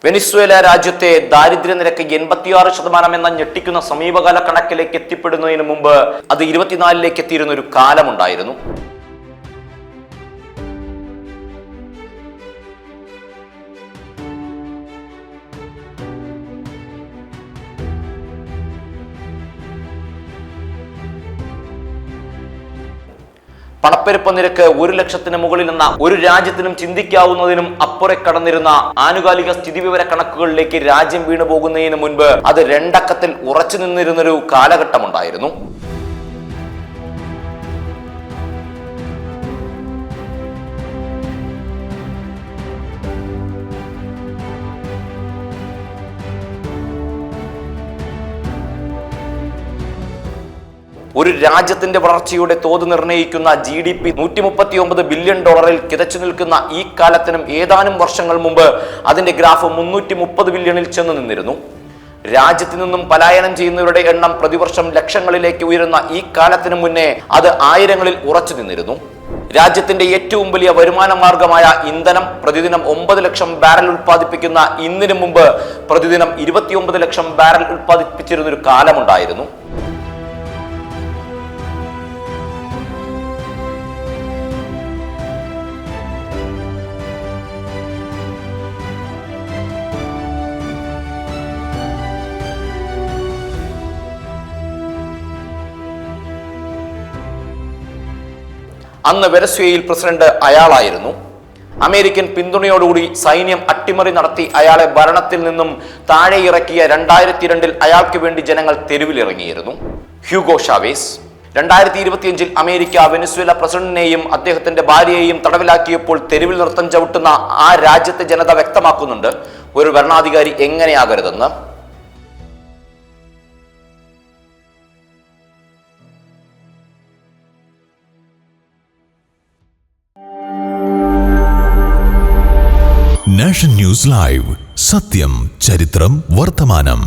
Venezuela രാജ്യത്തെ ദാരിദ്ര്യ നിരക്ക് 86% എന്ന ഞെട്ടിക്കുന്ന സമീപകാല കണക്കിലേക്ക് എത്തിപ്പെടുന്നതിന് മുമ്പ് അത് 24-ലേക്ക് എത്തിയിരുന്ന ഒരു കാലമുണ്ടായിരുന്നു. പണപ്പെരുപ്പ നിരക്ക് 1,00,000-ന് മുകളിലെന്ന ഒരു രാജ്യത്തിനും ചിന്തിക്കാവുന്നതിനും അപ്പുറം കടന്നിരുന്ന ആനുകാലിക സ്ഥിതിവിവര കണക്കുകളിലേക്ക് രാജ്യം വീണു പോകുന്നതിന് മുൻപ് അത് 2 അക്കത്തിൽ ഉറച്ചു നിന്നിരുന്നൊരു കാലഘട്ടമുണ്ടായിരുന്നു. ഒരു രാജ്യത്തിന്റെ വളർച്ചയുടെ തോത് നിർണ്ണയിക്കുന്ന GDP $139 ബില്യൺ കിതച്ചു നിൽക്കുന്ന ഈ കാലത്തിനും ഏതാനും വർഷങ്ങൾ മുമ്പ് അതിന്റെ ഗ്രാഫ് 330 ബില്യണിൽ ചെന്ന് നിന്നിരുന്നു. രാജ്യത്തു നിന്നും പലായനം ചെയ്യുന്നവരുടെ എണ്ണം പ്രതിവർഷം ലക്ഷങ്ങളിലേക്ക് ഉയരുന്ന ഈ കാലത്തിനു മുന്നേ അത് ആയിരങ്ങളിൽ ഉറച്ചു നിന്നിരുന്നു. രാജ്യത്തിന്റെ ഏറ്റവും വലിയ വരുമാന മാർഗമായ ഇന്ധനം പ്രതിദിനം 9 ലക്ഷം ബാരൽ ഉൽപ്പാദിപ്പിക്കുന്ന ഇന്നിനു മുമ്പ് പ്രതിദിനം 29 ലക്ഷം ബാരൽ ഉൽപ്പാദിപ്പിച്ചിരുന്ന ഒരു കാലമുണ്ടായിരുന്നു. അന്ന് വെനസ്വേലയിൽ പ്രസിഡന്റ് അയാളായിരുന്നു. അമേരിക്കൻ പിന്തുണയോടുകൂടി സൈന്യം അട്ടിമറി നടത്തി അയാളെ ഭരണത്തിൽ നിന്നും താഴെ ഇറക്കിയ 2002-ൽ അയാൾക്ക് വേണ്ടി ജനങ്ങൾ തെരുവിലിറങ്ങിയിരുന്നു. Hugo Chavez. 2025-ൽ അമേരിക്ക വെനസ്വേല പ്രസിഡന്റിനെയും അദ്ദേഹത്തിന്റെ ഭാര്യയെയും തടവിലാക്കിയപ്പോൾ തെരുവിൽ നൃത്തം ചവിട്ടുന്ന ആ രാജ്യത്തെ ജനത വ്യക്തമാക്കുന്നുണ്ട് ഒരു ഭരണാധികാരി എങ്ങനെയാകരുതെന്ന്. നാഷൻ ന്യൂസ് ലൈവ്, സത്യം, ചരിത്രം, വർത്തമാനം.